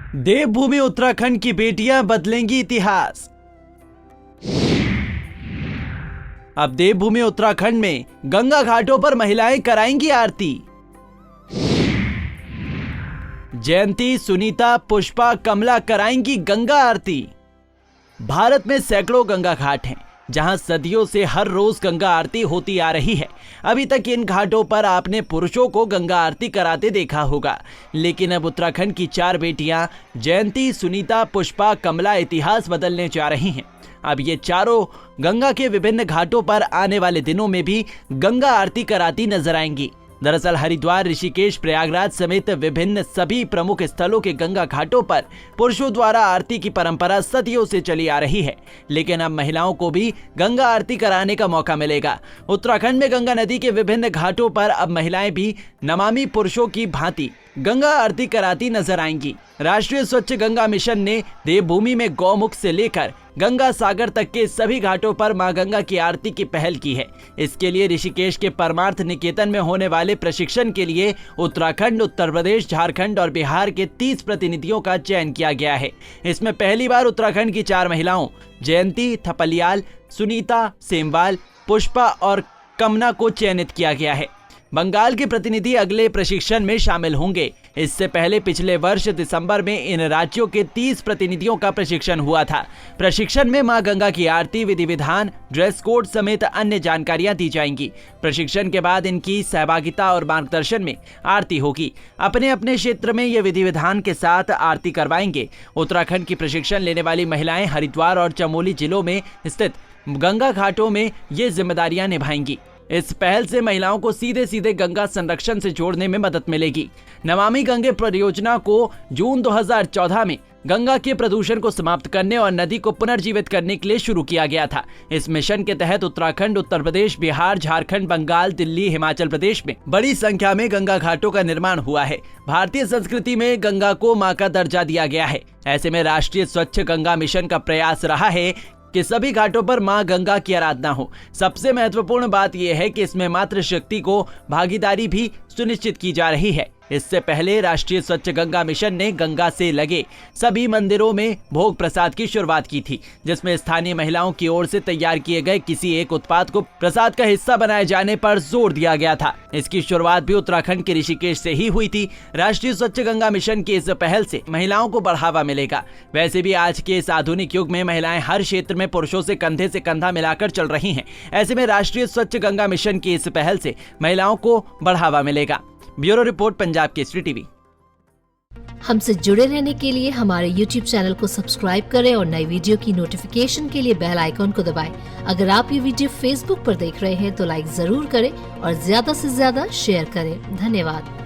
देवभूमि उत्तराखंड की बेटियां बदलेंगी इतिहास। अब देवभूमि उत्तराखंड में गंगा घाटों पर महिलाएं कराएंगी आरती। जयंती, सुनीता, पुष्पा, कमला कराएंगी गंगा आरती। भारत में सैकड़ों गंगा घाट हैं जहां सदियों से हर रोज गंगा आरती होती आ रही है। अभी तक इन घाटों पर आपने पुरुषों को गंगा आरती कराते देखा होगा, लेकिन अब उत्तराखंड की 4 बेटियां जयंती, सुनीता, पुष्पा, कमला इतिहास बदलने जा रही हैं। अब ये चारों गंगा के विभिन्न घाटों पर आने वाले दिनों में भी गंगा आरती कराती नजर आएंगी। दरअसल हरिद्वार, ऋषिकेश, प्रयागराज समेत विभिन्न सभी प्रमुख स्थलों के गंगा घाटों पर पुरुषों द्वारा आरती की परंपरा सदियों से चली आ रही है, लेकिन अब महिलाओं को भी गंगा आरती कराने का मौका मिलेगा। उत्तराखंड में गंगा नदी के विभिन्न घाटों पर अब महिलाएं भी नमामि पुरुषों की भांति गंगा आरती कराती नजर आएंगी। राष्ट्रीय स्वच्छ गंगा मिशन ने देवभूमि में गौमुख से लेकर गंगा सागर तक के सभी घाटों पर मां गंगा की आरती की पहल की है। इसके लिए ऋषिकेश के परमार्थ निकेतन में होने वाले प्रशिक्षण के लिए उत्तराखंड, उत्तर प्रदेश, झारखंड और बिहार के 30 प्रतिनिधियों का चयन किया गया है। इसमें पहली बार उत्तराखंड की 4 महिलाओं जयंती, थपलियाल, सुनीता, सेमवाल, पुष्पा और कमना को चयनित किया गया है। बंगाल के प्रतिनिधि अगले प्रशिक्षण में शामिल होंगे। इससे पहले पिछले वर्ष दिसंबर में इन राज्यों के 30 प्रतिनिधियों का प्रशिक्षण हुआ था। प्रशिक्षण में मां गंगा की आरती, विधि विधान, ड्रेस कोड समेत अन्य जानकारियां दी जाएंगी। प्रशिक्षण के बाद इनकी सहभागिता और मार्गदर्शन में आरती होगी। अपने अपने क्षेत्र में ये विधि विधान के साथ आरती करवाएंगे। उत्तराखंड की प्रशिक्षण लेने वाली महिलाएं हरिद्वार और चमोली जिलों में स्थित गंगा घाटों में ये जिम्मेदारियां निभाएंगी। इस पहल से महिलाओं को सीधे सीधे गंगा संरक्षण से जोड़ने में मदद मिलेगी। नमामि गंगे परियोजना को जून 2014 में गंगा के प्रदूषण को समाप्त करने और नदी को पुनर्जीवित करने के लिए शुरू किया गया था। इस मिशन के तहत उत्तराखंड, उत्तर प्रदेश, बिहार, झारखंड, बंगाल, दिल्ली, हिमाचल प्रदेश में बड़ी संख्या में गंगा घाटों का निर्माण हुआ है। भारतीय संस्कृति में गंगा को मां का दर्जा दिया गया है। ऐसे में राष्ट्रीय स्वच्छ गंगा मिशन का प्रयास रहा है कि सभी घाटों पर मां गंगा की आराधना हो। सबसे महत्वपूर्ण बात यह है कि इसमें मातृशक्ति को भागीदारी भी सुनिश्चित की जा रही है। इससे पहले राष्ट्रीय स्वच्छ गंगा मिशन ने गंगा से लगे सभी मंदिरों में भोग प्रसाद की शुरुआत की थी, जिसमें स्थानीय महिलाओं की ओर से तैयार किए गए किसी एक उत्पाद को प्रसाद का हिस्सा बनाए जाने पर जोर दिया गया था। इसकी शुरुआत भी उत्तराखंड के ऋषिकेश से ही हुई थी। राष्ट्रीय स्वच्छ गंगा मिशन की इस पहल से महिलाओं को बढ़ावा मिलेगा। वैसे भी आज के इस आधुनिक युग में महिलाएं हर क्षेत्र में पुरुषों से कंधे से कंधा मिलाकर चल रही हैं। ऐसे में राष्ट्रीय स्वच्छ गंगा मिशन की इस पहल से महिलाओं को बढ़ावा मिलेगा। Bureau report, Punjab Kesari TV. हमसे जुड़े रहने के लिए हमारे YouTube चैनल को सब्सक्राइब करें और नई वीडियो की नोटिफिकेशन के लिए बेल आइकॉन को दबाएं। अगर आप ये वीडियो Facebook पर देख रहे हैं तो लाइक जरूर करें और ज्यादा से ज्यादा शेयर करें। धन्यवाद।